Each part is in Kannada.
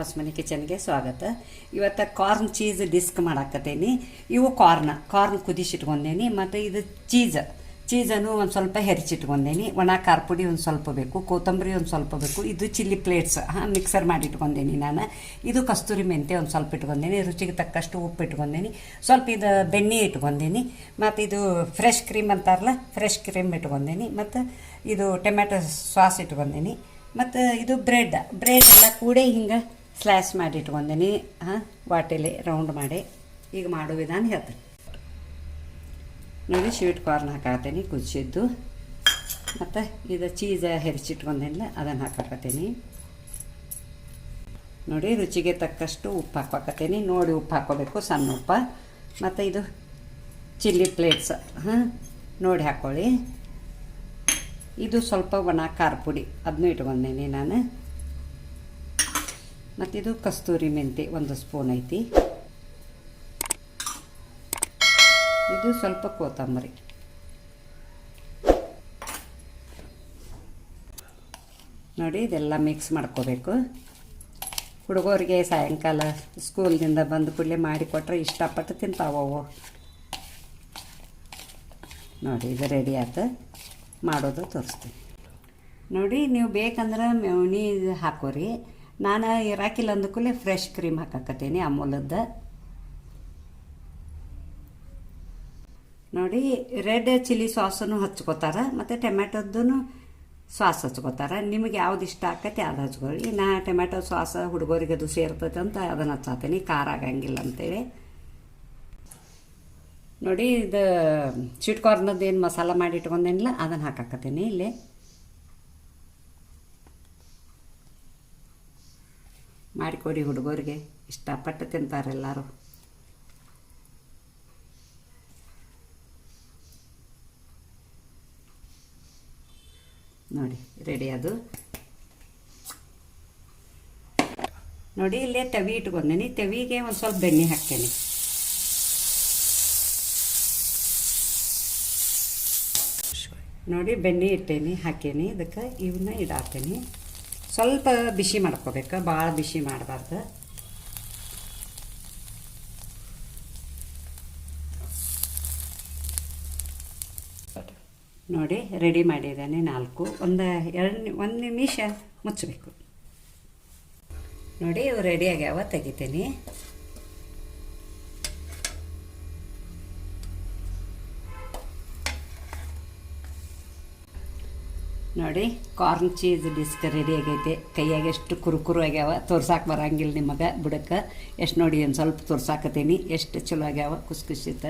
ಹೊಸಮನಿ ಕಿಚನ್ಗೆ ಸ್ವಾಗತ. ಇವತ್ತು ಕಾರ್ನ್ ಚೀಸ್ ಡಿಸ್ಕ್ ಮಾಡಾಕತ್ತೇನಿ. ಇವು ಕಾರ್ನ್ ಕುದಿಸಿಟ್ಕೊಂಡೇನಿ. ಮತ್ತು ಇದು ಚೀಸನ್ನು ಒಂದು ಸ್ವಲ್ಪ ಹೆರಿಚಿಟ್ಕೊಂಡೇನಿ. ಒಣ ಖಾರ ಪುಡಿ ಒಂದು ಸ್ವಲ್ಪ ಬೇಕು, ಕೊತ್ತಂಬರಿ ಒಂದು ಸ್ವಲ್ಪ ಬೇಕು. ಇದು ಚಿಲ್ಲಿ ಪ್ಲೇಟ್ಸ್ ಮಿಕ್ಸರ್ ಮಾಡಿ ಇಟ್ಕೊಂಡೇನಿ ನಾನು. ಇದು ಕಸ್ತೂರಿ ಮೆಂತೆ ಒಂದು ಸ್ವಲ್ಪ ಇಟ್ಕೊಂಡೇನಿ. ರುಚಿಗೆ ತಕ್ಕಷ್ಟು ಉಪ್ಪು ಇಟ್ಕೊಂಡೇನಿ. ಸ್ವಲ್ಪ ಇದು ಬೆಣ್ಣೆ ಇಟ್ಕೊಂಡೇನಿ. ಮತ್ತು ಇದು ಫ್ರೆಶ್ ಕ್ರೀಮ್ ಅಂತಾರಲ್ಲ, ಫ್ರೆಶ್ ಕ್ರೀಮ್ ಇಟ್ಕೊಂಡೇನಿ. ಮತ್ತು ಇದು ಟೊಮೆಟೊ ಸಾಸ್ ಇಟ್ಕೊಂಡೇನಿ. ಮತ್ತು ಇದು ಬ್ರೆಡ್ ಎಲ್ಲ ಕೂಡಿ ಹಿಂಗೆ ಸ್ಲ್ಯಾಶ್ ಮಾಡಿ ಇಟ್ಕೊಂಡೇನಿ. ವಾಟೆಲೆ ರೌಂಡ್ ಮಾಡಿ. ಈಗ ಮಾಡೋ ವಿಧಾನ ಹೇಳ್ತೀನಿ ನೋಡಿ. ಸ್ವೀಟ್ ಕಾರ್ನ್ ಹಾಕಾಕತ್ತೀನಿ ಕುದಿಸಿದ್ದು. ಮತ್ತು ಇದು ಚೀಸ್ ಹೆರಿಚಿಟ್ಕೊಂಡೇನಿಲ್ಲ ಅದನ್ನು ಹಾಕಾಕತ್ತೀನಿ ನೋಡಿ. ರುಚಿಗೆ ತಕ್ಕಷ್ಟು ಉಪ್ಪು ಹಾಕಾಕತ್ತೀನಿ. ನೋಡಿ ಉಪ್ಪು ಹಾಕ್ಕೋಬೇಕು, ಸಣ್ಣ ಉಪ್ಪು. ಮತ್ತು ಇದು ಚಿಲ್ಲಿ ಪ್ಲೇಟ್ಸ್ ನೋಡಿ ಹಾಕ್ಕೊಳ್ಳಿ. ಇದು ಸ್ವಲ್ಪ ಒಣ ಖಾರ ಪುಡಿ ಅದನ್ನೂ ಇಟ್ಕೊಂಡೇನಿ ನಾನು. ಮತ್ತಿದು ಕಸ್ತೂರಿ ಮೆಂತೆ ಒಂದು ಸ್ಪೂನ್ ಐತಿ. ಇದು ಸ್ವಲ್ಪ ಕೊತ್ತಂಬರಿ. ನೋಡಿ ಇದೆಲ್ಲ ಮಿಕ್ಸ್ ಮಾಡ್ಕೋಬೇಕು. ಹುಡುಗರಿಗೆ ಸಾಯಂಕಾಲ ಸ್ಕೂಲ್ನಿಂದ ಬಂದ ಕೂಡಲೇ ಮಾಡಿಕೊಟ್ರೆ ಇಷ್ಟಪಟ್ಟು ತಿಂತಾವವು. ನೋಡಿ ಇದು ರೆಡಿ ಆಯ್ತು. ಮಾಡೋದು ತೋರಿಸ್ತೀನಿ ನೋಡಿ. ನೀವು ಬೇಕಂದ್ರೆ ಮೆವನೀಸ್ ಹಾಕೋರಿ. ನಾನು ಇರಾಕಿಲ್ಲ ಅಂದಕೂಲೆ ಫ್ರೆಶ್ ಕ್ರೀಮ್ ಹಾಕಾಕತ್ತೀನಿ ಅಮೂಲದ್ದು. ನೋಡಿ ರೆಡ್ ಚಿಲ್ಲಿ ಸಾಸನ್ನು ಹಚ್ಕೋತಾರೆ, ಮತ್ತು ಟೊಮೆಟೊದ್ದು ಸಾಸ್ ಹಚ್ಕೋತಾರೆ. ನಿಮಗೆ ಯಾವ್ದು ಇಷ್ಟ ಆಕೈತಿ ಅದು ಹಚ್ಕೊಳ್ಳಿ. ನಾ ಟೊಮೆಟೊ ಸಾಸ್ ಹುಡುಗರಿಗೆ ಅದು ಸೇರ್ತೈತೆ ಅಂತ ಅದನ್ನು ಹಚ್ಚಾತೀನಿ, ಖಾರ ಆಗಂಗಿಲ್ಲ ಅಂತೇಳಿ. ನೋಡಿ ಇದು ಸ್ವೀಟ್ ಕಾರ್ನದ್ದು ಏನು ಮಸಾಲ ಮಾಡಿ ಇಟ್ಕೊಂಡೇನಿಲ್ಲ ಅದನ್ನು ಹಾಕಾಕತ್ತೀನಿ ಇಲ್ಲಿ. ಮಾಡಿಕೊಡಿ, ಹುಡುಗರಿಗೆ ಇಷ್ಟಪಟ್ಟು ತಿಂತಾರೆ ಎಲ್ಲರೂ. ನೋಡಿ ರೆಡಿ ಅದು. ನೋಡಿ ಇಲ್ಲೇ ತವಿ ಇಟ್ಕೊಂಡೇನಿ. ತವಿಗೆ ಒಂದು ಸ್ವಲ್ಪ ಬೆಣ್ಣೆ ಹಾಕ್ತೇನೆ. ನೋಡಿ ಬೆಣ್ಣೆ ಇಟ್ಟೇನಿ, ಹಾಕೇನಿ. ಇದಕ್ಕೆ ಇವನ್ನ ಇಡಾಕ್ತೇನೆ. ಸ್ವಲ್ಪ ಬಿಸಿ ಮಾಡ್ಕೋಬೇಕು, ಭಾಳ ಬಿಸಿ ಮಾಡಬಾರ್ದು. ನೋಡಿ ರೆಡಿ ಮಾಡಿದ್ದಾನೆ 4. ಒಂದು ನಿಮಿಷ ಮುಚ್ಚಬೇಕು. ನೋಡಿ ಇವು ರೆಡಿ ಆಗ್ಯಾವ, ತೆಗಿತೀನಿ. ನೋಡಿ ಕಾರ್ನ್ ಚೀಸ್ ಡಿಸ್ಕ್ ರೆಡಿ ಆಗೈತೆ. ಕೈಯಾಗ ಎಷ್ಟು ಕುರುಕುರು ಆಗ್ಯಾವ, ತೋರ್ಸಾಕೆ ಬರಂಗಿಲ್ಲ ನಿಮಗೆ ಬುಡಕ್ಕೆ. ಎಷ್ಟು ನೋಡಿ ಒಂದು ಸ್ವಲ್ಪ ತೋರ್ಸಾಕತ್ತೀನಿ, ಎಷ್ಟು ಚಲೋ ಆಗ್ಯಾವ ಖುಷಿತ.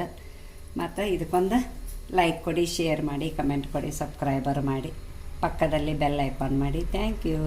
ಮತ್ತು ಇದಕ್ಕೊಂದು ಲೈಕ್ ಕೊಡಿ, ಶೇರ್ ಮಾಡಿ, ಕಮೆಂಟ್ ಕೊಡಿ, ಸಬ್ಸ್ಕ್ರೈಬರ್ ಮಾಡಿ, ಪಕ್ಕದಲ್ಲಿ ಬೆಲ್ ಐಕಾನ್ ಮಾಡಿ. Thank you.